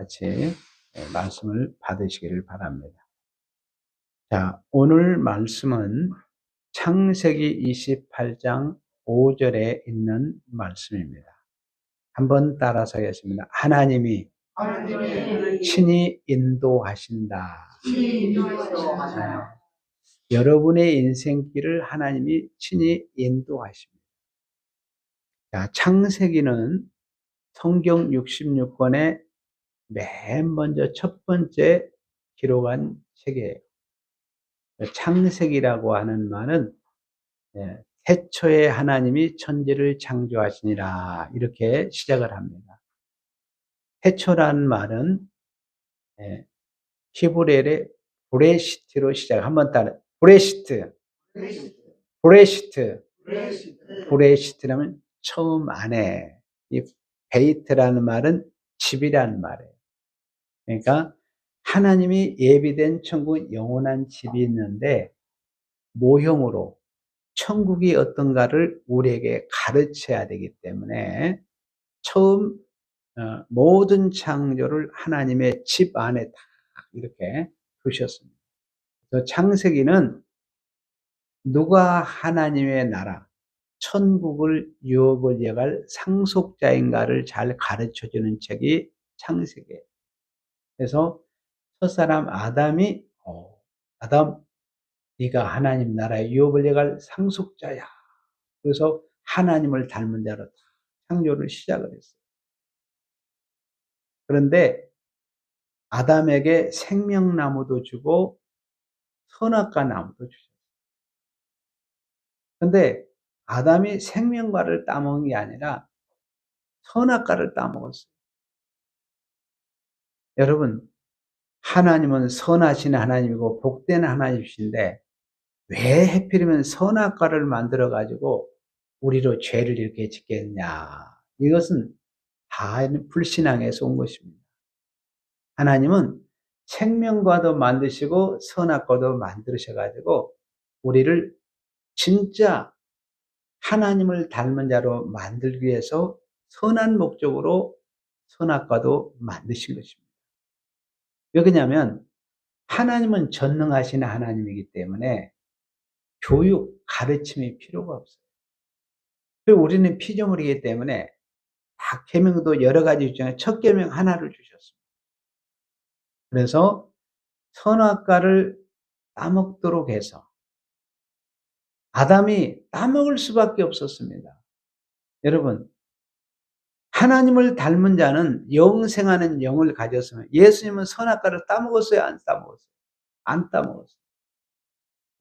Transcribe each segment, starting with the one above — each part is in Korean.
같이 말씀을 받으시기를 바랍니다. 자, 오늘 말씀은 창세기 28장 5절에 있는 말씀입니다. 한번 따라서 하겠습니다. 하나님이 친히 인도하신다. 여러분의 인생길을 하나님이 친히 인도하십니다. 자, 창세기는 성경 66권의 맨 먼저 첫 번째 기록한 책이에요. 창세기라고 하는 말은 태초에 하나님이 천지를 창조하시니라 이렇게 시작을 합니다. 태초라는 말은 히브리어의 브레시트로 시작. 한번 따라. 브레시트라면 처음 안에. 이 베이트라는 말은 집이라는 말이에요. 그러니까 하나님이 예비된 천국, 영원한 집이 있는데 모형으로 천국이 어떤가를 우리에게 가르쳐야 되기 때문에 처음 모든 창조를 하나님의 집 안에 다 이렇게 두셨습니다. 그래서 창세기는 누가 하나님의 나라, 천국을 유업을 이어갈 상속자인가를 잘 가르쳐주는 책이 창세기예요. 그래서 첫사람 아담이 아담 네가 하나님 나라의 유업을 이어갈 상속자야. 그래서 하나님을 닮은 자로 창조를 시작을 했어요. 그런데 아담에게 생명나무도 주고 선악과 나무도 주셨어요. 그런데 아담이 생명과를 따먹은 게 아니라 선악과를 따먹었어요. 여러분, 하나님은 선하신 하나님이고 복된 하나님이신데 왜 하필이면 선악과를 만들어가지고 우리로 죄를 이렇게 짓게 했냐. 이것은 다 불신앙에서 온 것입니다. 하나님은 생명과도 만드시고 선악과도 만드셔가지고 우리를 진짜 하나님을 닮은 자로 만들기 위해서 선한 목적으로 선악과도 만드신 것입니다. 왜 그러냐면 하나님은 전능하신 하나님이기 때문에 교육, 가르침이 필요가 없어요. 그리고 우리는 피조물이기 때문에 다 계명도 여러 가지 중에 첫 계명 하나를 주셨습니다. 그래서 선악과를 따먹도록 해서 아담이 따먹을 수밖에 없었습니다. 여러분, 하나님을 닮은 자는 영생하는 영을 가졌으면 예수님은 선악과를 따먹었어요? 안 따먹었어요? 안 따먹었어요.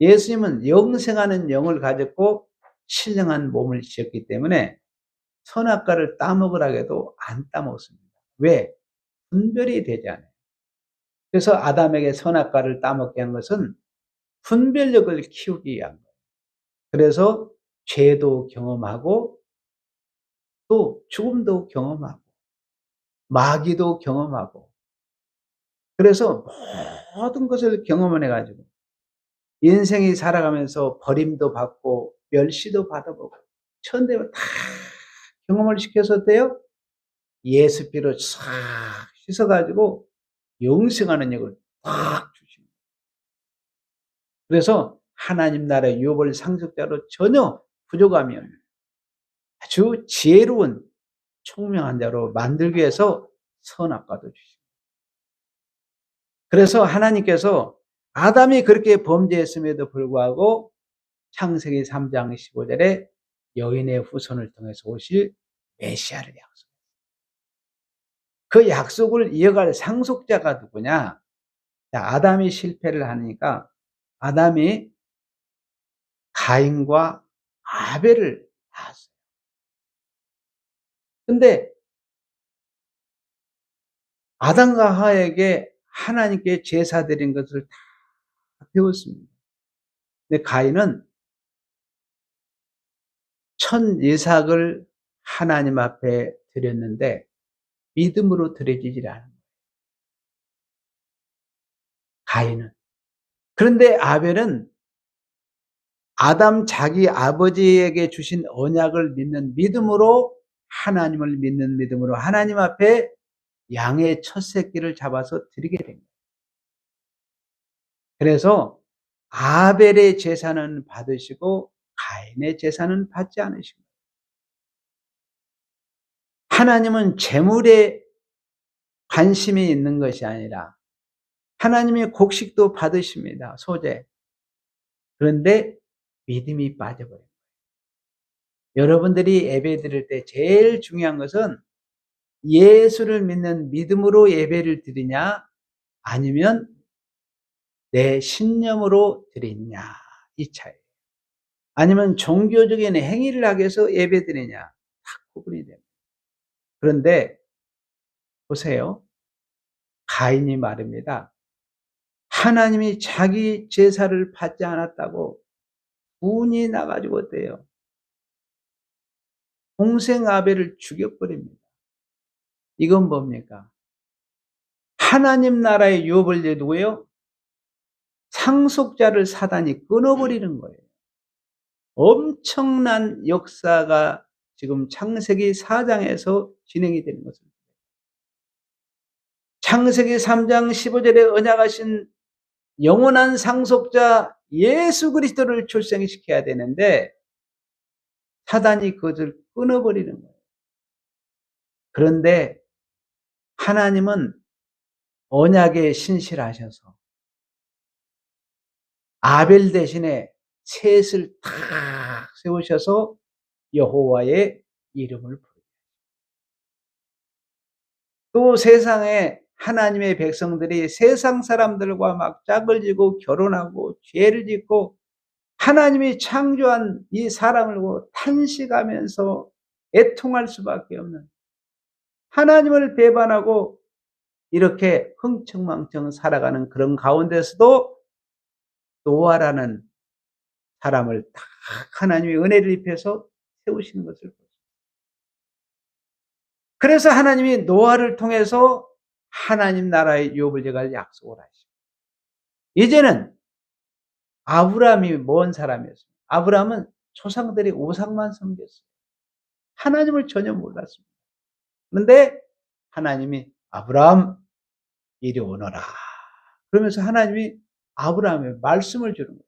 예수님은 영생하는 영을 가졌고 신령한 몸을 지었기 때문에 선악과를 따먹으라고 해도 안 따먹었습니다. 왜? 분별이 되지 않아요. 그래서 아담에게 선악과를 따먹게 한 것은 분별력을 키우기 위한 거예요. 그래서 죄도 경험하고 또 죽음도 경험하고 마귀도 경험하고 그래서 모든 것을 경험을 해가지고 인생이 살아가면서 버림도 받고 멸시도 받아보고 천대를 다 경험을 시켜서 어때요? 예수 피로 싹 씻어가지고 영생하는 역을 딱 주십니다. 그래서 하나님 나라의 유업을 상속자로 전혀 부족함이 없는 아주 지혜로운 총명한 자로 만들기 위해서 선악과도 주십니다. 그래서 하나님께서 아담이 그렇게 범죄했음에도 불구하고 창세기 3장 15절에 여인의 후손을 통해서 오실 메시아를 약속했어요. 그 약속을 이어갈 상속자가 누구냐? 아담이 실패를 하니까 아담이 가인과 아벨을 낳았어요. 근데 아담과 하와에게 하나님께 제사 드린 것을 다 배웠습니다. 근데 가인은 천 이삭을 하나님 앞에 드렸는데 믿음으로 드려지질 않은 거예요. 가인은. 그런데 아벨은 아담 자기 아버지에게 주신 언약을 믿는 믿음으로 하나님을 믿는 믿음으로 하나님 앞에 양의 첫 새끼를 잡아서 드리게 된 거예요. 그래서 아벨의 제사는 받으시고 가인의 제사는 받지 않으신 거예요. 하나님은 제물에 관심이 있는 것이 아니라 하나님의 곡식도 받으십니다. 소재. 그런데 믿음이 빠져버려요. 여러분들이 예배 드릴 때 제일 중요한 것은 예수를 믿는 믿음으로 예배를 드리냐 아니면 내 신념으로 드리냐 이 차이. 아니면 종교적인 행위를 하기 위해서 예배 드리냐 다 구분이 됩니다. 그런데 보세요. 가인이 말입니다. 하나님이 자기 제사를 받지 않았다고 분이 나가지고 어때요? 동생 아벨을 죽여버립니다. 이건 뭡니까? 하나님 나라의 유업을 내두고요. 상속자를 사단이 끊어버리는 거예요. 엄청난 역사가 지금 창세기 4장에서 진행이 되는 것입니다. 창세기 3장 15절에 언약하신 영원한 상속자 예수 그리스도를 출생시켜야 되는데 사단이 그것을 끊어버리는 거예요. 그런데 하나님은 언약에 신실하셔서 아벨 대신에 셋을 탁 세우셔서 여호와의 이름을 부르고 또 세상에 하나님의 백성들이 세상 사람들과 막 짝을 지고 결혼하고 죄를 짓고 하나님이 창조한 이 사람을 보고 탄식하면서 애통할 수밖에 없는 하나님을 배반하고 이렇게 흥청망청 살아가는 그런 가운데서도 노아라는 사람을 딱 하나님의 은혜를 입혀서 세우시는 것을 보죠. 그래서 하나님이 노아를 통해서 하나님 나라의 유업을 제갈 약속을 하시고 이제는 아브라함이 뭔 사람이었습니까? 아브라함은 조상들이 우상만 섬겼어요. 하나님을 전혀 몰랐습니다. 그런데 하나님이 아브라함 이리 오너라. 그러면서 하나님이 아브라함에 말씀을 주는 거예요.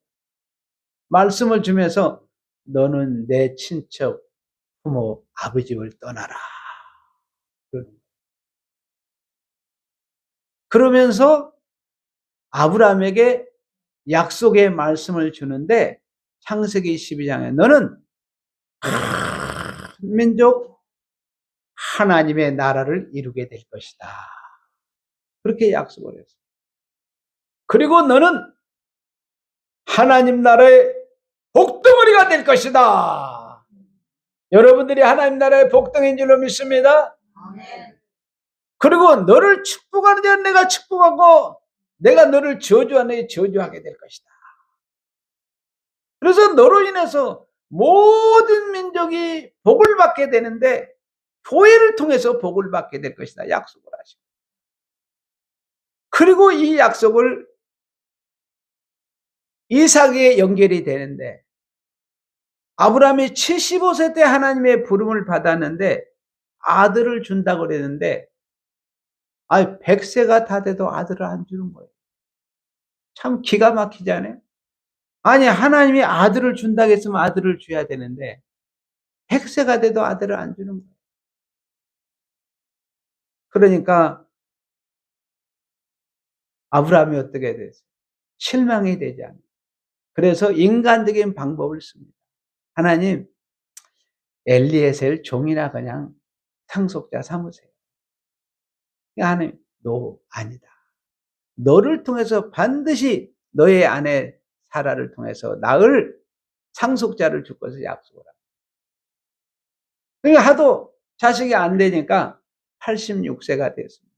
말씀을 주면서 너는 내 친척, 부모, 아버지 집을 떠나라. 그러면서 아브라함에게 약속의 말씀을 주는데 창세기 12장에 너는 큰 민족 하나님의 나라를 이루게 될 것이다. 그렇게 약속을 했어요. 그리고 너는 하나님 나라의 복덩어리가 될 것이다. 여러분들이 하나님 나라의 복덩인 줄로 믿습니다. 그리고 너를 축복하는 데는 내가 축복하고 내가 너를 저주하는 데 저주하게 될 것이다. 그래서 너로 인해서 모든 민족이 복을 받게 되는데 교회를 통해서 복을 받게 될 것이다. 약속을 하시고. 그리고 이 약속을 이삭에 연결이 되는데 아브라함이 75세 때 하나님의 부름을 받았는데 아들을 준다고 그랬는데 100세가 다 돼도 아들을 안 주는 거예요. 참 기가 막히지 않아요? 아니 하나님이 아들을 준다고 했으면 아들을 줘야 되는데 100세가 돼도 아들을 안 주는 거예요. 그러니까 아브라함이 어떻게 됐어요? 실망이 되지 않아요. 그래서 인간적인 방법을 씁니다. 하나님 엘리에셀 종이나 그냥 상속자 삼으세요. 하나님 너 아니다. 너를 통해서 반드시 너의 아내 사라를 통해서 낳을 상속자를 줄 것을 약속을 합니다. 그러니까 하도 자식이 안 되니까 86세가 됐습니다.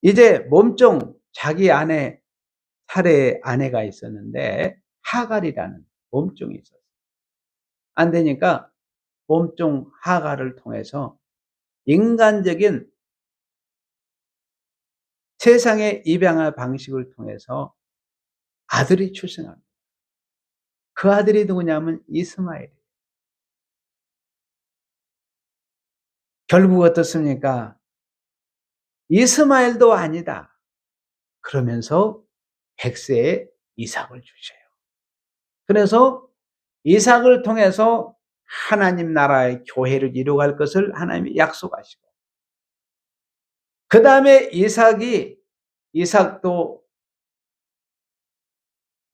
이제 몸종 자기 아내 사례의 아내가 있었는데 하갈이라는 몸종이 있었어요. 안 되니까 몸종 하갈을 통해서 인간적인 세상의 입양의 방식을 통해서 아들이 출생합니다. 그 아들이 누구냐면 이스마엘이에요. 결국 어떻습니까? 이스마엘도 아니다. 그러면서 100세에 이삭을 주셔요. 그래서 이삭을 통해서 하나님 나라의 교회를 이루어갈 것을 하나님이 약속하시고, 그 다음에 이삭도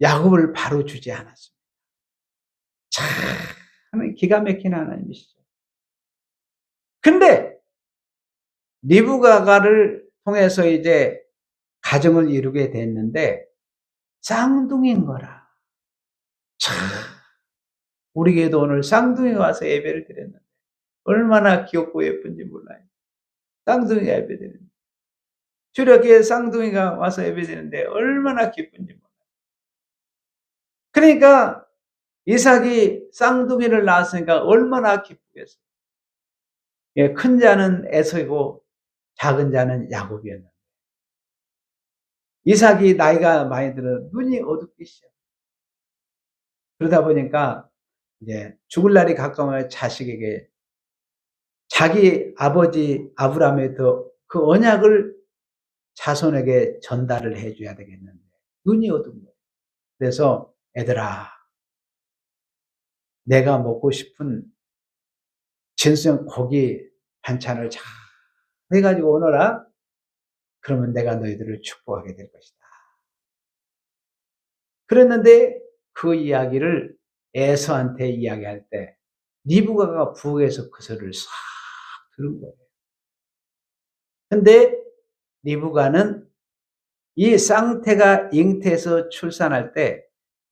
야곱을 바로 주지 않았습니다. 참 기가 막힌 하나님이시죠. 근데 리브가가를 통해서 이제 가정을 이루게 됐는데 쌍둥이인 거라. 참 우리 교회도 오늘 쌍둥이가 와서 예배를 드렸는데 얼마나 귀엽고 예쁜지 몰라요. 쌍둥이가 예배드리는데, 주력교회 쌍둥이가 와서 예배드리는데 얼마나 기쁜지 몰라요. 그러니까 이삭이 쌍둥이를 낳았으니까 얼마나 기쁘겠어요. 예, 큰 자는 에서이고 작은 자는 야곱이었는데, 이삭이 나이가 많이 들어 눈이 어둡기 시작. 그러다 보니까 이제 죽을 날이 가까우면 자식에게 자기 아버지 아브라함의 그 언약을 자손에게 전달을 해줘야 되겠는데 눈이 어두운 거예요. 그래서 애들아, 내가 먹고 싶은 진수형 고기 반찬을 잘 해가지고 오너라. 그러면 내가 너희들을 축복하게 될 것이다. 그랬는데 그 이야기를 에서한테 이야기할 때 리브가가 부엌에서 그 소리를 싹 들은 거예요. 근데 리브가는 이 쌍태가 잉태해서 출산할 때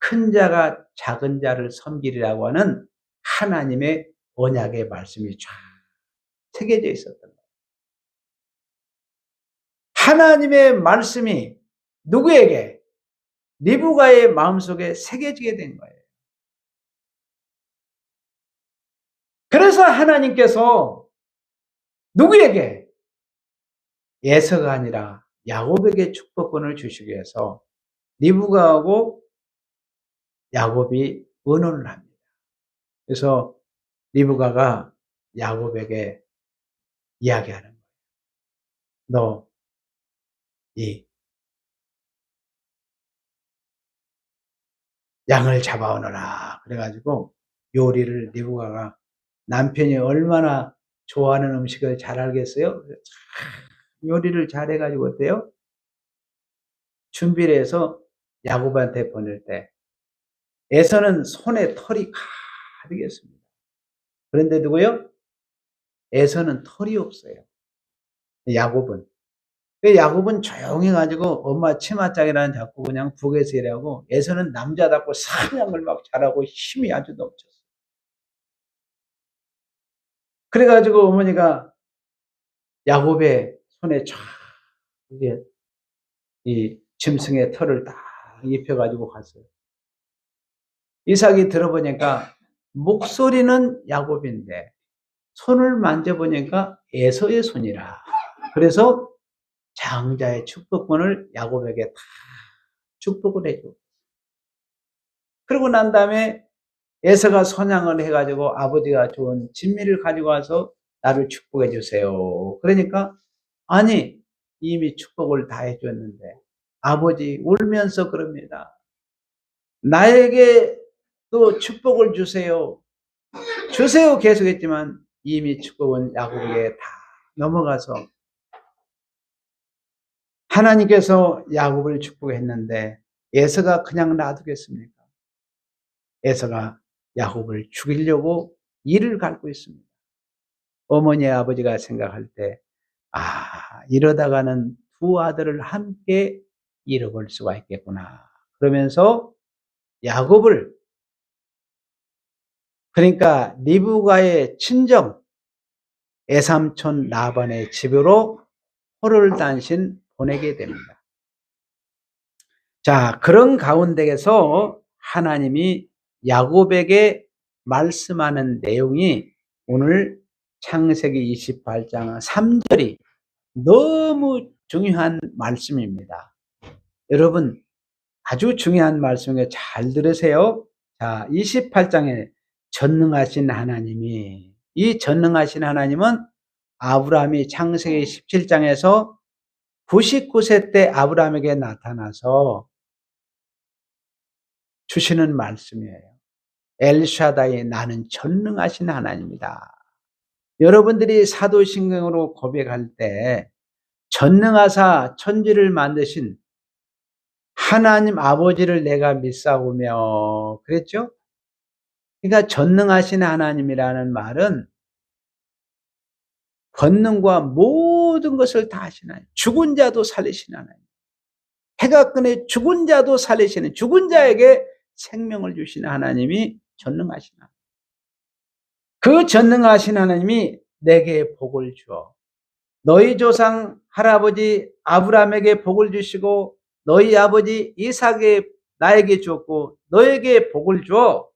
큰 자가 작은 자를 섬기리라고 하는 하나님의 언약의 말씀이 쫙 새겨져 있었던 거예요. 하나님의 말씀이 누구에게? 리브가의 마음속에 새겨지게 된 거예요. 그래서 하나님께서 누구에게? 에서가 아니라 야곱에게 축복권을 주시기 위해서 리브가하고 야곱이 의논을 합니다. 그래서 리브가가 야곱에게 이야기하는 거예요. 너 이 양을 잡아오너라. 그래가지고 요리를 리브가가 남편이 얼마나 좋아하는 음식을 잘 알겠어요? 요리를 잘해가지고 어때요? 준비를 해서 야곱한테 보낼 때 에서는 손에 털이 가득했습니다. 그런데 누구요? 에서는 털이 없어요. 야곱은 조용히 가지고 엄마 치맛장이라는 자꾸 그냥 북에서 일하고, 에서는 남자답고 사냥을 막 잘하고 힘이 아주 넘쳤어요. 그래가지고 어머니가 야곱의 손에 쫙 이게 이 짐승의 털을 딱 입혀가지고 갔어요. 이삭이 들어보니까 목소리는 야곱인데 손을 만져보니까 에서의 손이라. 그래서 장자의 축복권을 야곱에게 다 축복을 해줘. 그러고 난 다음에 에서가 선양을 해가지고 아버지가 좋은 진미를 가지고 와서 나를 축복해 주세요. 그러니까 아니 이미 축복을 다 해줬는데, 아버지 울면서 그럽니다. 나에게 또 축복을 주세요. 주세요 계속했지만 이미 축복은 야곱에게 다 넘어가서 하나님께서 야곱을 축복했는데 에서가 그냥 놔두겠습니까? 에서가 야곱을 죽이려고 이를 갈고 있습니다. 어머니의 아버지가 생각할 때, 이러다가는 두 아들을 함께 잃어볼 수가 있겠구나. 그러면서 야곱을, 그러니까 리브가의 친정 애삼촌 라반의 집으로 호를-단신 보내게 됩니다. 자, 그런 가운데에서 하나님이 야곱에게 말씀하는 내용이 오늘 창세기 28장 3절이 너무 중요한 말씀입니다. 여러분 아주 중요한 말씀을 잘 들으세요. 자, 28장에 전능하신 하나님이, 이 전능하신 하나님은 아브라함이 창세기 17장에서 99세 때 아브라함에게 나타나서 주시는 말씀이에요. 엘샤다이, 나는 전능하신 하나님이다. 여러분들이 사도신경으로 고백할 때 전능하사 천지를 만드신 하나님 아버지를 내가 믿사오며 그랬죠? 그러니까 전능하신 하나님이라는 말은 권능과 모든 것을 다 하시는 하나님, 죽은 자도 살리시는 하나님, 해가 끈에 죽은 자도 살리시는, 죽은 자에게 생명을 주시는 하나님이 전능하신 하나님. 그 전능하신 하나님이 내게 복을 주어 너희 조상 할아버지 아브라함에게 복을 주시고 너희 아버지 이삭에 나에게 주었고 너에게 복을 주어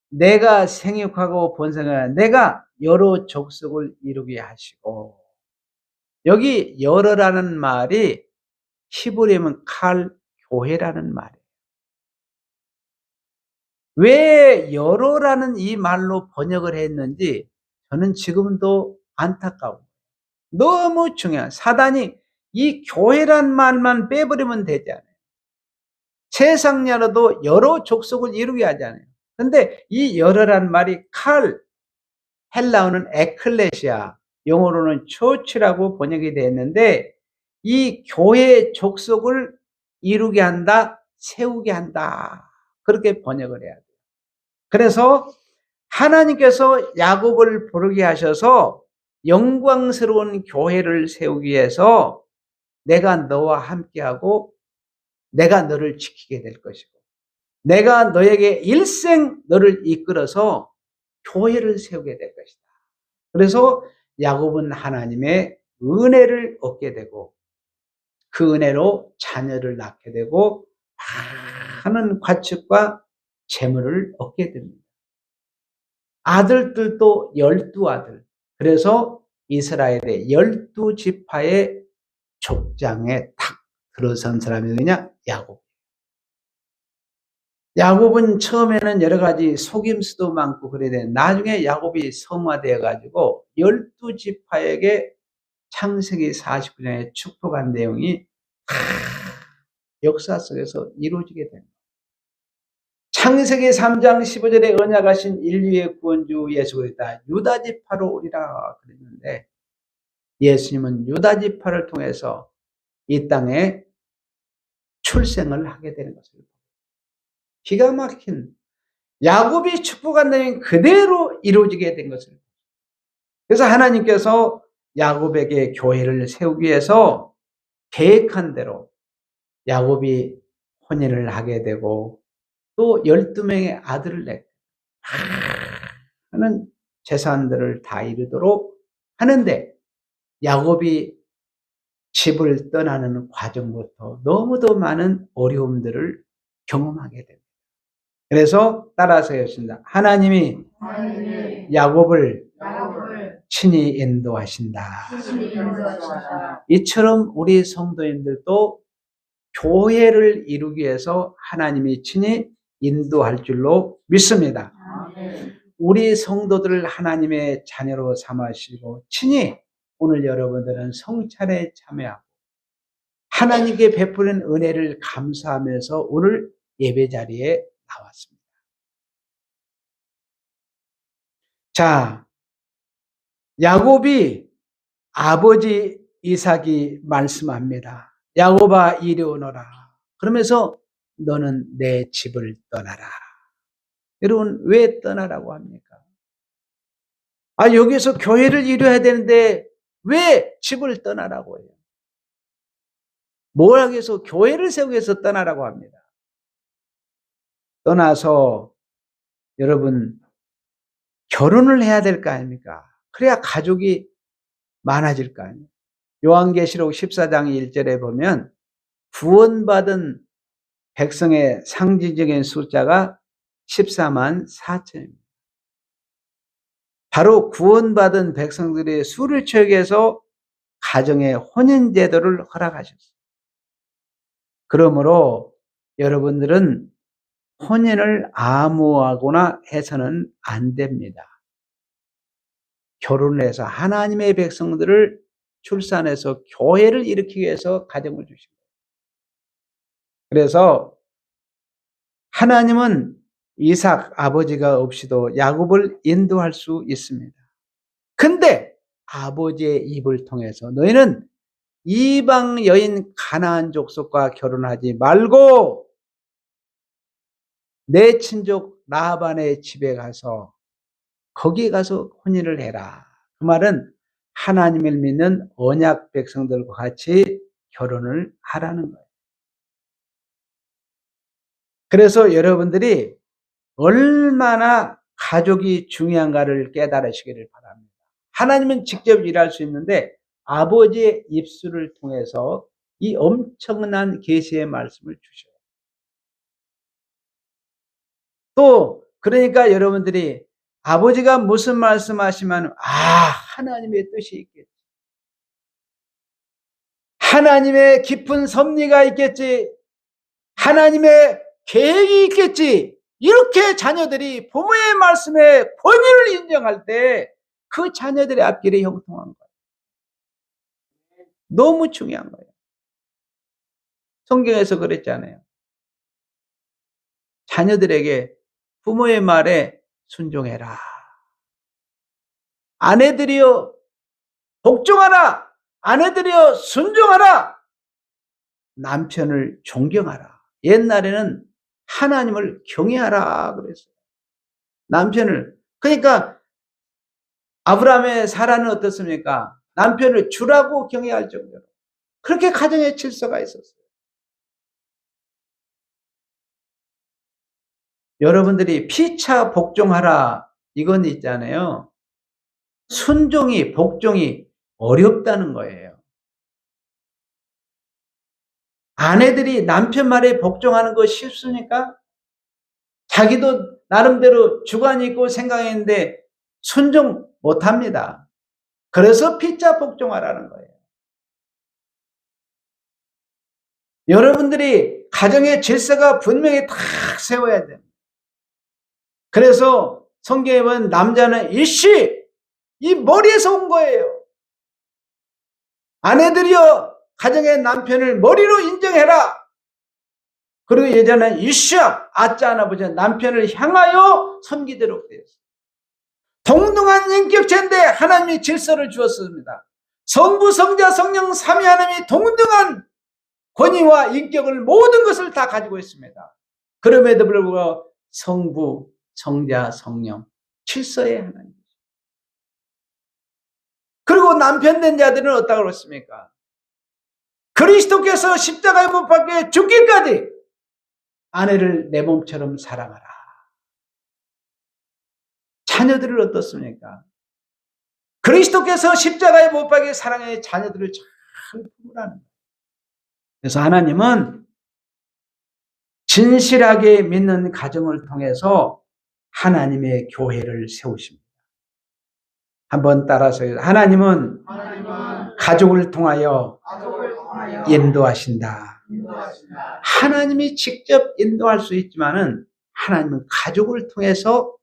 내가 생육하고 번성하여 내가 여러 족속을 이루게 하시고, 여기 여러라는 말이 히브리어면 칼, 교회라는 말이에요. 왜 여러라는 이 말로 번역을 했는지 저는 지금도 안타까워요. 너무 중요한, 사단이 이 교회란 말만 빼버리면 되지 않아요. 세상 나라도 여러 족속을 이루게 하잖아요. 근데 이 여러란 말이 칼, 헬라어는 에클레시아, 영어로는 처치라고 번역이 되었는데 이 교회의 족속을 이루게 한다, 세우게 한다. 그렇게 번역을 해야 돼요. 그래서 하나님께서 야곱을 부르게 하셔서 영광스러운 교회를 세우기 위해서 내가 너와 함께하고 내가 너를 지키게 될 것이고 내가 너에게 일생 너를 이끌어서 교회를 세우게 될 것이다. 그래서 야곱은 하나님의 은혜를 얻게 되고 그 은혜로 자녀를 낳게 되고 많은 과축과 재물을 얻게 됩니다. 아들들도 12아들. 그래서 이스라엘의 12지파의 족장에 탁 들어선 사람이 누구냐? 야곱. 야곱은 처음에는 여러 가지 속임수도 많고 그래야 되는데 나중에 야곱이 성화되어 가지고 12지파에게 창세기 49장에 축복한 내용이 다 역사 속에서 이루어지게 됩니다. 창세기 3장 15절에 언약하신 인류의 구원주 예수 그리스도가 유다지파로 오리라 그랬는데 예수님은 유다지파를 통해서 이 땅에 출생을 하게 되는 것을 기가 막힌 야곱이 축복한 내용이 그대로 이루어지게 된 것을, 그래서 하나님께서 야곱에게 교회를 세우기 위해서 계획한 대로 야곱이 혼인을 하게 되고 또 12명의 아들을 낳게 하는 재산들을 다 이루도록 하는데 야곱이 집을 떠나는 과정부터 너무도 많은 어려움들을 경험하게 됩니다. 그래서 따라서 했습니다. 하나님이 야곱을 친히 인도하신다. 이처럼 우리 성도님들도 교회를 이루기 위해서 하나님이 친히 인도할 줄로 믿습니다. 우리 성도들을 하나님의 자녀로 삼으시고 친히 오늘 여러분들은 성찬에 참여하고 하나님께 베푸는 은혜를 감사하면서 오늘 예배 자리에 나왔습니다. 자, 야곱이 아버지 이삭이 말씀합니다. 야곱아 이리 오너라. 그러면서 너는 내 집을 떠나라. 여러분 왜 떠나라고 합니까? 여기서 교회를 이루어야 되는데 왜 집을 떠나라고 해요? 뭘 하기 위해서 교회를 세우기 위해서 떠나라고 합니다. 떠나서 여러분 결혼을 해야 될 거 아닙니까? 그래야 가족이 많아질 거 아니에요. 요한계시록 14장 1절에 보면 구원받은 백성의 상징적인 숫자가 14만 4천입니다. 바로 구원받은 백성들의 수를 채우기 위해서 가정의 혼인제도를 허락하셨어요. 그러므로 여러분들은 혼인을 암호하거나 해서는 안 됩니다. 결혼을 해서 하나님의 백성들을 출산해서 교회를 일으키기 위해서 가정을 주신 거예요. 그래서 하나님은 이삭 아버지가 없이도 야곱을 인도할 수 있습니다. 근데 아버지의 입을 통해서 너희는 이방 여인 가나안 족속과 결혼하지 말고 내 친족 라반의 집에 가서 거기에 가서 혼인을 해라. 그 말은 하나님을 믿는 언약 백성들과 같이 결혼을 하라는 거예요. 그래서 여러분들이 얼마나 가족이 중요한가를 깨달으시기를 바랍니다. 하나님은 직접 일할 수 있는데 아버지의 입술을 통해서 이 엄청난 계시의 말씀을 주셔요. 또 그러니까 여러분들이 아버지가 무슨 말씀하시면 하나님의 뜻이 있겠지. 하나님의 깊은 섭리가 있겠지. 하나님의 계획이 있겠지. 이렇게 자녀들이 부모의 말씀에 권위를 인정할 때 그 자녀들의 앞길이 형통한 거예요. 너무 중요한 거예요. 성경에서 그랬잖아요. 자녀들에게 부모의 말에 순종해라. 아내들이여 복종하라. 아내들이여 순종하라. 남편을 존경하라. 옛날에는 하나님을 경외하라 그랬어요. 남편을. 그러니까 아브라함의 사라는 어떻습니까? 남편을 주라고 경외할 정도로. 그렇게 가정의 질서가 있었어요. 여러분들이 피차 복종하라 이건 있잖아요. 순종이 복종이 어렵다는 거예요. 아내들이 남편 말에 복종하는 거 쉽습니까? 자기도 나름대로 주관이 있고 생각했는데 순종 못합니다. 그래서 피차 복종하라는 거예요. 여러분들이 가정의 질서가 분명히 딱 세워야 돼요. 그래서 성경에 보면 남자는 일시 이 머리에서 온 거예요. 아내들이여 가정의 남편을 머리로 인정해라. 그리고 예전에는 이시야 아짜 아버지 남편을 향하여 섬기도록 되었어요. 동등한 인격체인데 하나님이 질서를 주었습니다. 성부, 성자, 성령 삼위 하나님이 동등한 권위와 인격을 모든 것을 다 가지고 있습니다. 그럼에도 불구하고 성부, 성자, 성령 질서의 하나님. 그리고 남편 된 자들은 어떻다고 그랬습니까? 그리스도께서 십자가에 못 박혀 죽기까지 아내를 내 몸처럼 사랑하라. 자녀들을 어떻습니까? 그리스도께서 십자가에 못 박혀 사랑해 자녀들을 잘 품으라는 거예요. 그래서 하나님은 진실하게 믿는 가정을 통해서 하나님의 교회를 세우십니다. 한번 따라서 하나님은 가족을 통하여 인도하신다. 하나님이 직접 인도할 수 있지만은 하나님은 가족을 통해서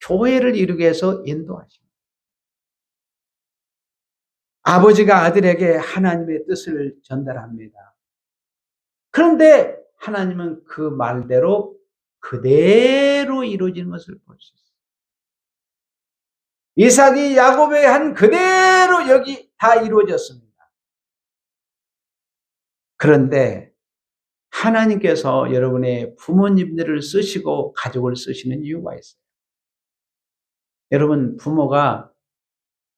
교회를 이루기 위해서 인도하십니다. 아버지가 아들에게 하나님의 뜻을 전달합니다. 그런데 하나님은 그 말대로 그대로 이루어지는 것을 볼 수 있어요. 이삭이 야곱의 한 그대로 여기 다 이루어졌습니다. 그런데 하나님께서 여러분의 부모님들을 쓰시고 가족을 쓰시는 이유가 있어요. 여러분 부모가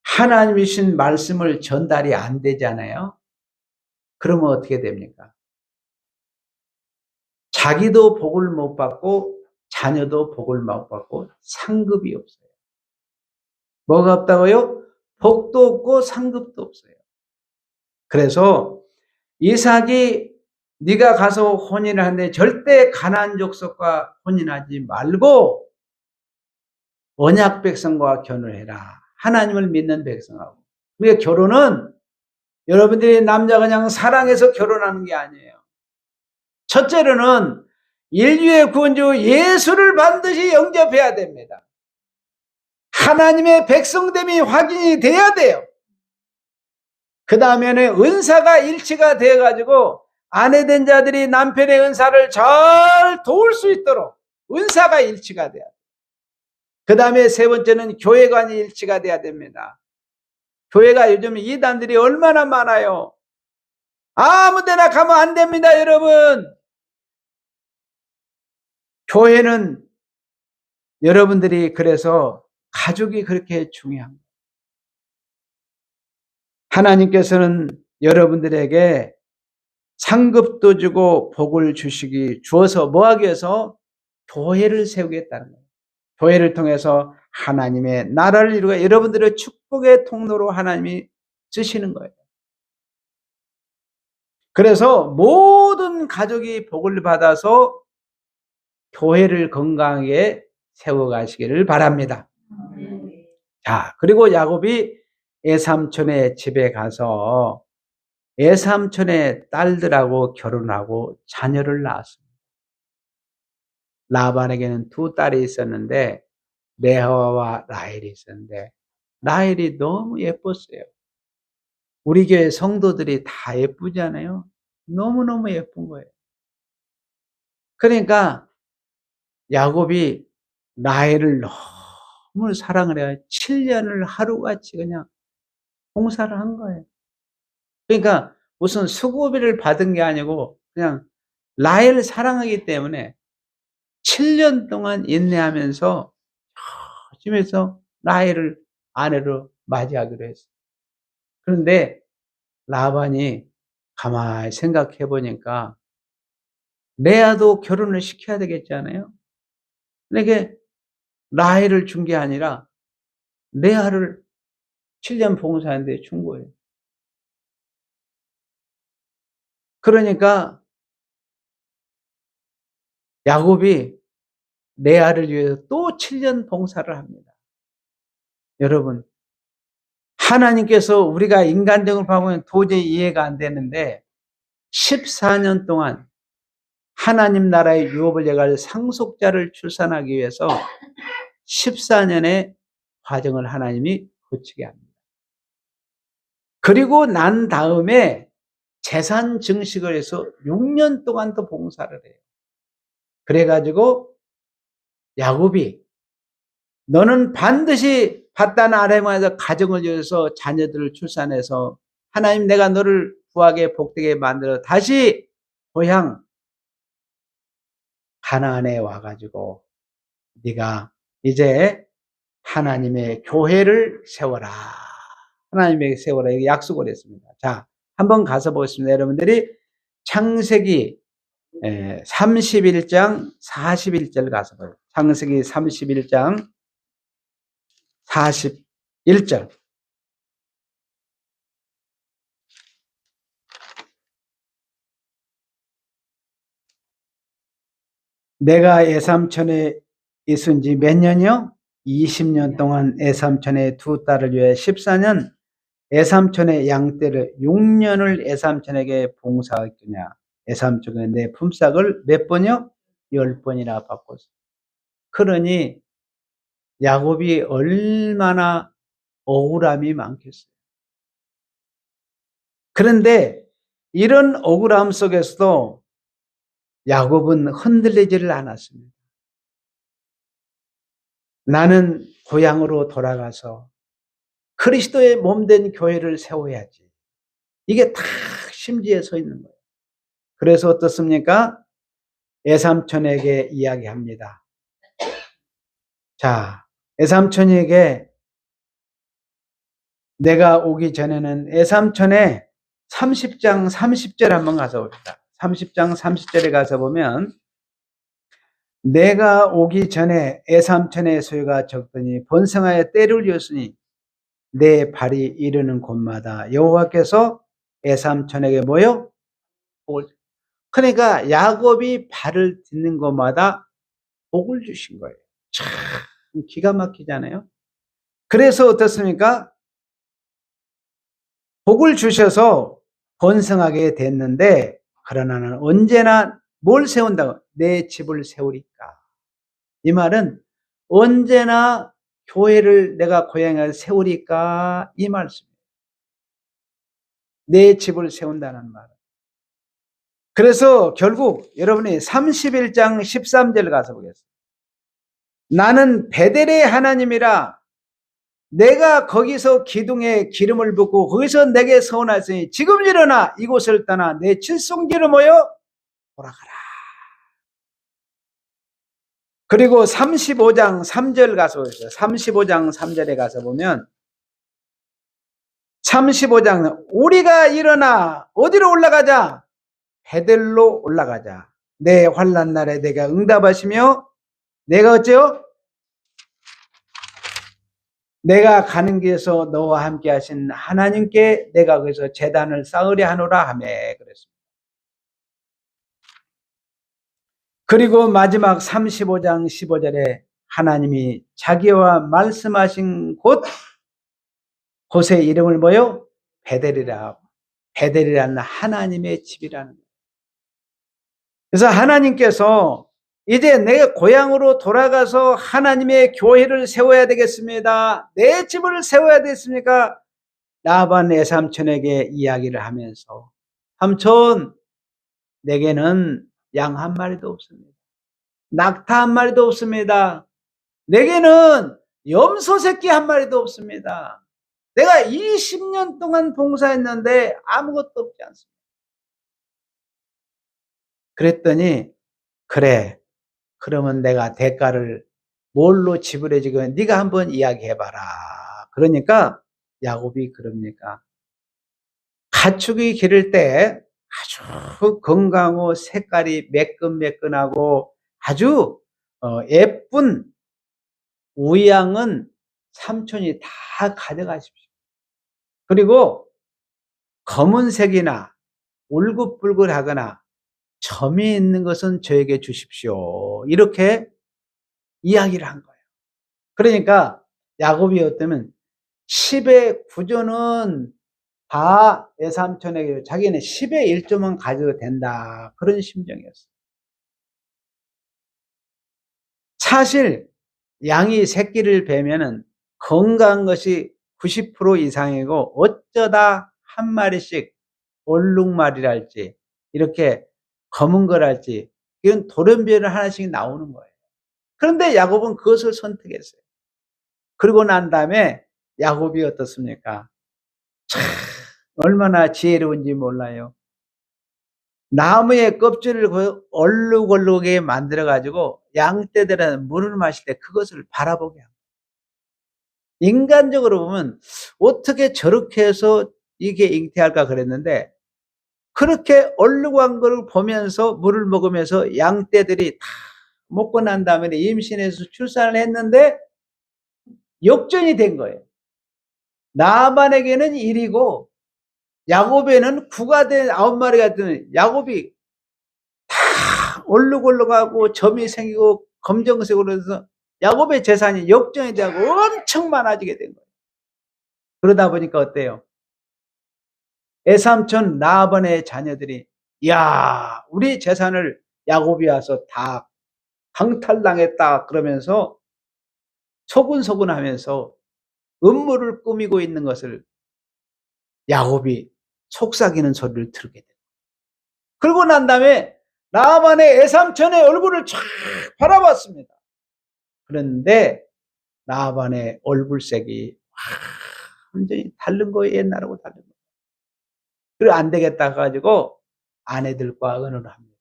하나님이신 말씀을 전달이 안 되잖아요. 그러면 어떻게 됩니까? 자기도 복을 못 받고 자녀도 복을 못 받고 상급이 없어요. 뭐가 없다고요? 복도 없고 상급도 없어요. 그래서 이삭이 네가 가서 혼인을 하는데 절대 가나안 족속과 혼인하지 말고 언약 백성과 결혼해라. 하나님을 믿는 백성하고. 그러니까 결혼은 여러분들이 남자가 그냥 사랑해서 결혼하는 게 아니에요. 첫째로는 인류의 구원주 예수를 반드시 영접해야 됩니다. 하나님의 백성됨이 확인이 돼야 돼요. 그 다음에는 은사가 일치가 되어가지고 아내된 자들이 남편의 은사를 잘 도울 수 있도록 은사가 일치가 돼야 돼요. 그 다음에 세 번째는 교회관이 일치가 돼야 됩니다. 교회가 요즘 이단들이 얼마나 많아요. 아무 데나 가면 안 됩니다, 여러분. 교회는 여러분들이 그래서 가족이 그렇게 중요합니다. 하나님께서는 여러분들에게 상급도 주고 복을 주어서 뭐하기 위해서? 교회를 세우겠다는 거예요. 교회를 통해서 하나님의 나라를 이루고 여러분들의 축복의 통로로 하나님이 쓰시는 거예요. 그래서 모든 가족이 복을 받아서 교회를 건강하게 세워가시기를 바랍니다. 자, 그리고 야곱이 애삼촌의 집에 가서 애삼촌의 딸들하고 결혼하고 자녀를 낳았습니다. 라반에게는 두 딸이 있었는데 레아와 라헬이 있었는데 라헬이 너무 예뻤어요. 우리 교회 성도들이 다 예쁘잖아요. 너무너무 예쁜 거예요. 그러니까 야곱이 라헬을 너무 사랑을 해요. 7년을 하루같이 그냥 봉사를 한 거예요. 그러니까 무슨 수고비를 받은 게 아니고 그냥 라헬을 사랑하기 때문에 7년 동안 인내하면서 열심히 해서 라헬을 아내로 맞이하기로 했어요. 그런데 라반이 가만히 생각해 보니까 레아도 결혼을 시켜야 되겠잖아요. 그러니까 라헬을 준 게 아니라 레아를 7년 봉사하는데 준 거예요. 그러니까 야곱이 레아를 위해서 또 7년 봉사를 합니다. 여러분, 하나님께서 우리가 인간적으로 보면 도저히 이해가 안 되는데 14년 동안 하나님 나라의 유업을 예갈 상속자를 출산하기 위해서 14년의 과정을 하나님이 거치게 합니다. 그리고 난 다음에 재산 증식을 해서 6년 동안 또 봉사를 해요. 그래가지고 야곱이 너는 반드시 바단 아람에서 가정을 이루어서 자녀들을 출산해서 하나님 내가 너를 부하게 복되게 만들어 다시 고향 가나안에 와가지고 네가 이제 하나님의 교회를 세워라. 하나님의 세워라. 이렇게 약속을 했습니다. 자, 한번 가서 보겠습니다. 여러분들이 창세기 31장 41절 가서 봐요. 창세기 31장 41절. 내가 애삼촌에 있은 지 몇 년이요? 20년 동안 애삼촌의 두 딸을 위해 14년, 애삼촌의 양떼를 6년을 애삼촌에게 봉사했더냐. 애삼촌은 내 품삯을 몇 번이요? 10번이나 바꿨어. 그러니 야곱이 얼마나 억울함이 많겠어요. 그런데 이런 억울함 속에서도 야곱은 흔들리지를 않았습니다. 나는 고향으로 돌아가서 그리스도의 몸된 교회를 세워야지. 이게 다 심지에 서 있는 거예요. 그래서 어떻습니까? 애삼촌에게 이야기합니다. 자, 애삼촌에게 내가 오기 전에는 애삼촌의 30장 30절 한번 가서 봅시다. 30장 30절에 가서 보면 내가 오기 전에 애삼촌의 소유가 적더니 번성하여 때를 이었으니 내 발이 이르는 곳마다 여호와께서 애삼촌에게 뭐요? 그러니까 야곱이 발을 딛는 곳마다 복을 주신 거예요. 참 기가 막히잖아요. 그래서 어떻습니까? 복을 주셔서 번성하게 됐는데 그러나 나는 언제나 뭘 세운다고? 내 집을 세우리까. 이 말은 언제나 교회를 내가 고향에 세우리까 이 말씀이에요. 내 집을 세운다는 말. 그래서 결국 여러분이 31장 13절 가서 보겠습니다. 나는 베델의 하나님이라 내가 거기서 기둥에 기름을 붓고 거기서 내게 서원하였으니 지금 일어나 이곳을 떠나 내 칠성지로 모여 돌아가라. 그리고 35장 3절 가서 보세요. 35장 3절에 가서 보면 35장 우리가 일어나 어디로 올라가자? 베델로 올라가자. 내 환난 날에 내가 응답하시며 내가 어째요? 내가 가는 길에서 너와 함께 하신 하나님께 내가 거기서 제단을 쌓으려 하노라 하며 그랬습니다. 그리고 마지막 35장 15절에 하나님이 자기와 말씀하신 곳의 이름을 뭐요? 베델이라. 베델이라는 하나님의 집이라는 거예요. 그래서 하나님께서 이제 내 고향으로 돌아가서 하나님의 교회를 세워야 되겠습니다. 내 집을 세워야 되겠습니까? 라반 외삼촌에게 이야기를 하면서 삼촌 내게는 양 한 마리도 없습니다. 낙타 한 마리도 없습니다. 내게는 염소 새끼 한 마리도 없습니다. 내가 20년 동안 봉사했는데 아무것도 없지 않습니다. 그랬더니 그래 그러면 내가 대가를 뭘로 지불해 주고 네가 한번 이야기해봐라. 그러니까 야곱이 그럽니까? 가축이 기를 때 아주 건강하고 색깔이 매끈매끈하고 아주 예쁜 우양은 삼촌이 다 가져가십시오. 그리고 검은색이나 울긋불긋하거나 점이 있는 것은 저에게 주십시오. 이렇게 이야기를 한 거예요. 그러니까 야곱이 어쩌면 10의 9조는 다 외삼촌에게 자기는 10의 1조만 가져도 된다. 그런 심정이었어요. 사실 양이 새끼를 베면은 건강한 것이 90% 이상이고 어쩌다 한 마리씩 얼룩말이랄지 이렇게 검은 거랄지 이런 돌연변이 하나씩 나오는 거예요. 그런데 야곱은 그것을 선택했어요. 그러고 난 다음에 야곱이 어떻습니까? 참 얼마나 지혜로운지 몰라요. 나무의 껍질을 얼룩얼룩하게 만들어가지고 양떼들은 물을 마실 때 그것을 바라보게 합니다. 인간적으로 보면 어떻게 저렇게 해서 이게 잉태할까 그랬는데 그렇게 얼룩한 걸 보면서 물을 먹으면서 양떼들이 다 먹고 난 다음에 임신해서 출산을 했는데 역전이 된 거예요. 나만에게는 1이고 야곱에는 9가 된 9마리가 된 야곱이 다 얼룩얼룩하고 점이 생기고 검정색으로 해서 야곱의 재산이 역전이 되고 엄청 많아지게 된 거예요. 그러다 보니까 어때요? 에삼촌 라반의 자녀들이 야 우리 재산을 야곱이 와서 다 강탈당했다 그러면서 소근소근 하면서 음모를 꾸미고 있는 것을 야곱이 속삭이는 소리를 들게 돼요. 그러고 난 다음에 라반의 에삼촌의 얼굴을 쫙 바라봤습니다. 그런데 라반의 얼굴색이 완전히 다른 거예요. 옛날하고 다른 거예요. 그래 안 되겠다 가지고 아내들과 의논을 합니다.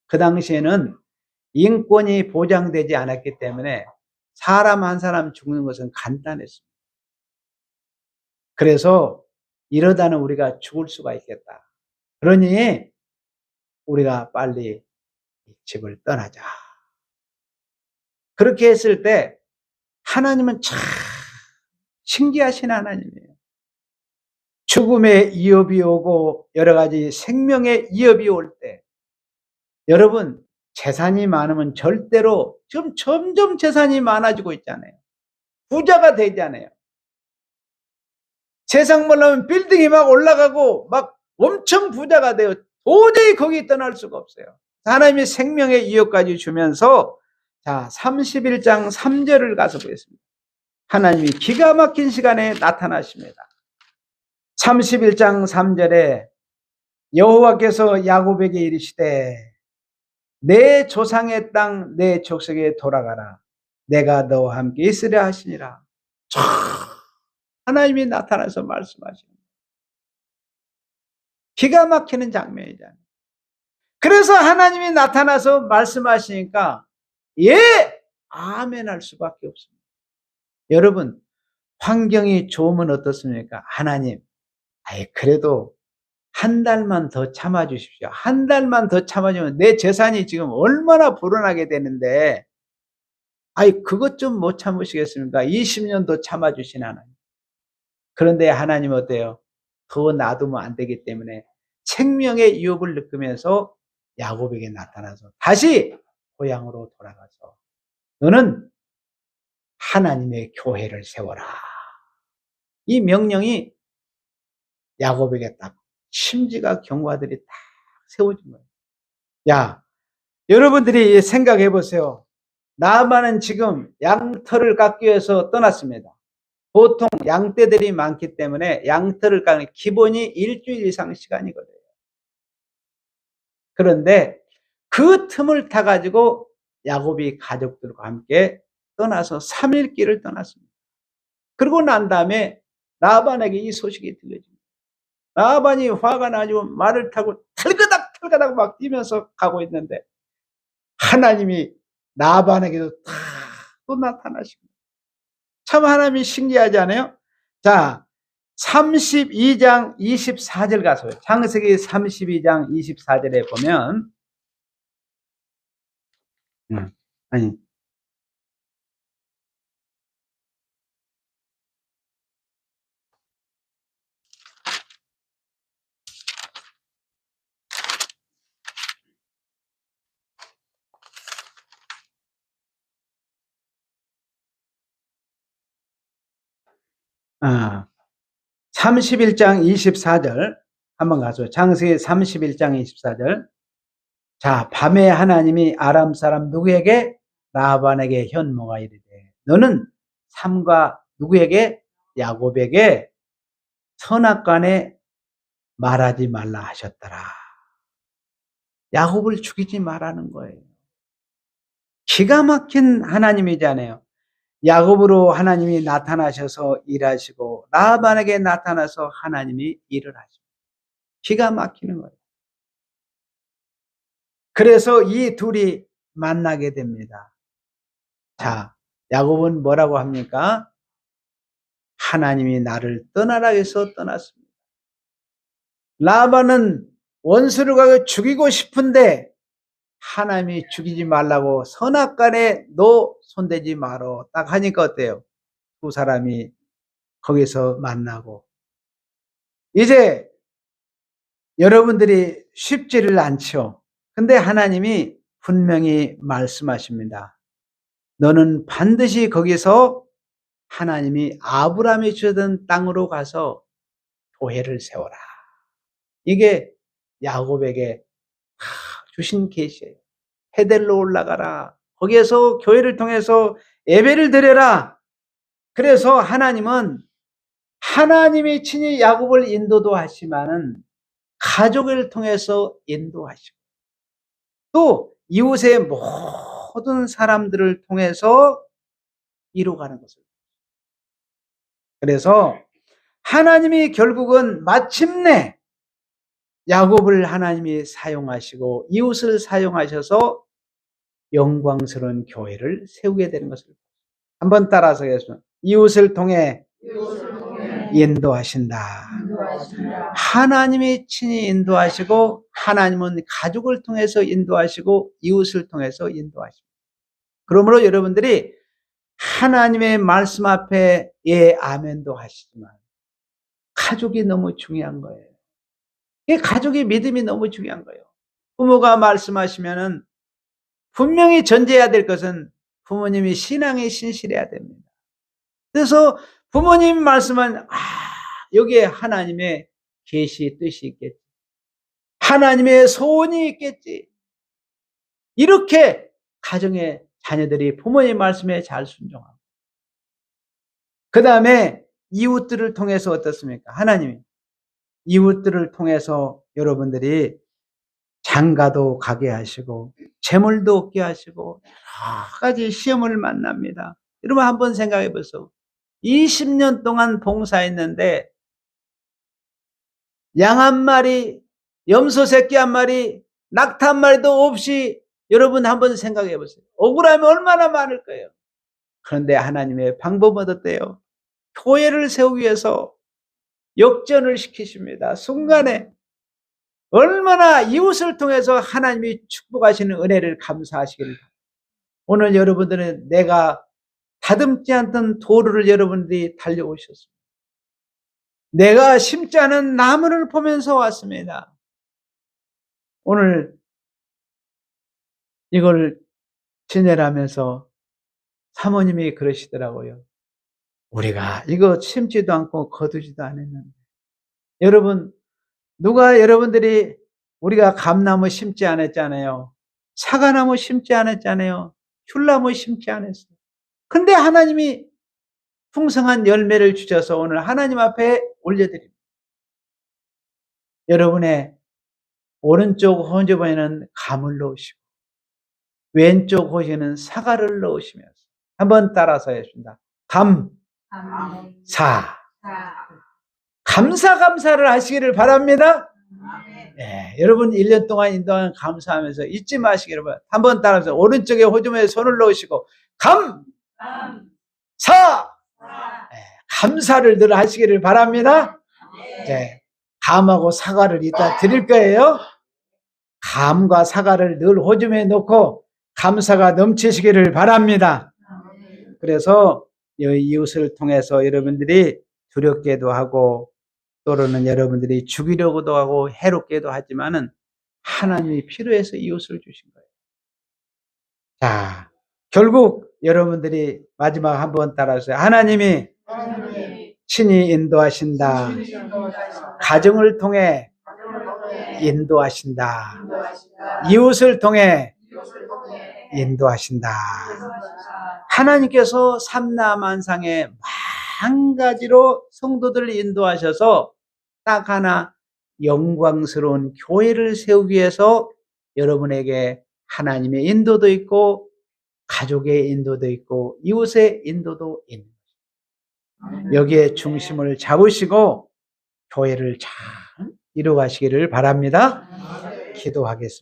그 당시에는 인권이 보장되지 않았기 때문에 사람 한 사람 죽는 것은 간단했습니다. 그래서 이러다는 우리가 죽을 수가 있겠다. 그러니 우리가 빨리 집을 떠나자. 그렇게 했을 때 하나님은 참 신기하신 하나님이에요. 죽음의 위협이 오고 여러 가지 생명의 위협이 올 때 여러분 재산이 많으면 절대로 지금 점점 재산이 많아지고 있잖아요. 부자가 되잖아요. 세상 몰라면 빌딩이 막 올라가고 막 엄청 부자가 돼요. 도저히 거기 떠날 수가 없어요. 하나님이 생명의 위협까지 주면서 자 31장 3절을 가서 보겠습니다. 하나님이 기가 막힌 시간에 나타나십니다. 31장 3절에 여호와께서 야곱에게 이르시되 내 조상의 땅 내 족속에 돌아가라. 내가 너와 함께 있으려 하시니라. 하나님이 나타나서 말씀하시는 기가 막히는 장면이잖아요. 그래서 하나님이 나타나서 말씀하시니까 예! 아멘 할 수밖에 없습니다. 여러분, 환경이 좋으면 어떻습니까? 하나님, 그래도 한 달만 더 참아주십시오. 한 달만 더 참아주면 내 재산이 지금 얼마나 불어나게 되는데, 그것 좀 못 참으시겠습니까? 20년 더 참아주신 하나님. 그런데 하나님 어때요? 더 놔두면 안 되기 때문에 생명의 유업을 느끼면서 야곱에게 나타나서 다시 고향으로 돌아가서 너는 하나님의 교회를 세워라. 이 명령이 야곱에게 딱 심지가 경과들이 딱 세워진 거예요. 야, 여러분들이 생각해 보세요. 나아만은 지금 양털을 깎기 위해서 떠났습니다. 보통 양떼들이 많기 때문에 양털을 깎는 기본이 일주일 이상 시간이 걸려요. 그런데 그 틈을 타가지고 야곱이 가족들과 함께 떠나서 3일 길을 떠났습니다. 그러고 난 다음에 라반에게 이 소식이 들려집니다. 라반이 화가 나지고 말을 타고 털그닥 막 뛰면서 가고 있는데 하나님이 라반에게도 또 나타나십니다. 참 하나님이 신기하지 않아요? 자, 32장 24절 가서요. 창세기 32장 24절에 보면 아니 31장 24절 한번 가서 창세기 31장 24절. 자, 밤에 하나님이 아람 사람 누구에게? 라반에게 현모가 이르되 너는 삼가 누구에게? 야곱에게 선악간에 말하지 말라 하셨더라. 야곱을 죽이지 말라는 거예요. 기가 막힌 하나님이잖아요. 야곱으로 하나님이 나타나셔서 일하시고 라반에게 나타나서 하나님이 일을 하십니다. 기가 막히는 거예요. 그래서 이 둘이 만나게 됩니다. 자, 야곱은 뭐라고 합니까? 하나님이 나를 떠나라 해서 떠났습니다. 라반은 원수를 가서 죽이고 싶은데 하나님이 죽이지 말라고 선악간에 너 손대지 마라 딱 하니까 어때요? 두 사람이 거기서 만나고 이제 여러분들이 쉽지를 않죠. 근데 하나님이 분명히 말씀하십니다. 너는 반드시 거기서 하나님이 아브라함이 주던 땅으로 가서 교회를 세워라. 이게 야곱에게 주신 계시예요. 베델로 올라가라. 거기에서 교회를 통해서 예배를 드려라. 그래서 하나님은 하나님이 친히 야곱을 인도도 하시면은 가족을 통해서 인도하시고 또 이웃의 모든 사람들을 통해서 이루어가는 것을. 그래서 하나님이 결국은 마침내 야곱을 하나님이 사용하시고 이웃을 사용하셔서 영광스러운 교회를 세우게 되는 것을 한번 따라서 하겠습니다. 이웃을 통해 인도하신다. 하나님이 친히 인도하시고 하나님은 가족을 통해서 인도하시고 이웃을 통해서 인도하십니다. 그러므로 여러분들이 하나님의 말씀 앞에 예 아멘도 하시지만 가족이 너무 중요한 거예요. 가족의 믿음이 너무 중요한 거예요. 부모가 말씀하시면은 분명히 전제해야 될 것은 부모님이 신앙이 신실해야 됩니다. 그래서 부모님 말씀은 여기에 하나님의 계시 뜻이 있겠지. 하나님의 소원이 있겠지. 이렇게 가정의 자녀들이 부모님 말씀에 잘 순종하고 그 다음에 이웃들을 통해서 어떻습니까? 하나님이 이웃들을 통해서 여러분들이 장가도 가게 하시고 재물도 얻게 하시고 여러 가지 시험을 만납니다. 여러분 한번 생각해 보세요. 20년 동안 봉사했는데 양 한 마리, 염소 새끼 한 마리, 낙타 한 마리도 없이 여러분 한번 생각해 보세요. 억울하면 얼마나 많을 거예요. 그런데 하나님의 방법은 어때요? 교회를 세우기 위해서 역전을 시키십니다. 순간에 얼마나 이웃을 통해서 하나님이 축복하시는 은혜를 감사하시기를 바랍니다. 오늘 여러분들은 내가 다듬지 않던 도로를 여러분들이 달려오셨습니다. 내가 심지 않은 나무를 보면서 왔습니다. 오늘 이걸 지내라면서 사모님이 그러시더라고요. 우리가 이거 심지도 않고 거두지도 않았는데. 여러분, 누가 여러분들이 우리가 감나무 심지 않았잖아요. 사과나무 심지 않았잖아요. 귤나무 심지 않았어요. 근데 하나님이 풍성한 열매를 주셔서 오늘 하나님 앞에 올려드립니다. 여러분의 오른쪽 호주머니에는 감을 넣으시고 왼쪽 호주에는 사과를 넣으시면서 한번 따라서 해줍니다. 감사를 하시기를 바랍니다. 네, 여러분 1년 동안 인도하는 감사하면서 잊지 마시기를 바랍니다. 한번 따라서 오른쪽에 호주머니에 손을 넣으시고 감사를 늘 하시기를 바랍니다. 네, 감하고 사과를 이따 드릴 거예요. 감과 사과를 늘 호주머니에 넣고 감사가 넘치시기를 바랍니다. 그래서 이웃을 통해서 여러분들이 두렵게도 하고 또는 여러분들이 죽이려고도 하고 해롭게도 하지만은 하나님이 필요해서 이웃을 주신 거예요. 자, 결국 여러분들이 마지막 한번 따라하세요. 하나님이 친히 인도하신다. 가정을 통해 인도하신다. 이웃을 통해 인도하신다. 하나님께서 삼라만상에 만 가지로 성도들을 인도하셔서 딱 하나 영광스러운 교회를 세우기 위해서 여러분에게 하나님의 인도도 있고 가족의 인도도 있고 이웃의 인도도 있는 것입니다. 여기에 중심을 잡으시고 교회를 잘 이루어가시기를 바랍니다. 기도하겠습니다.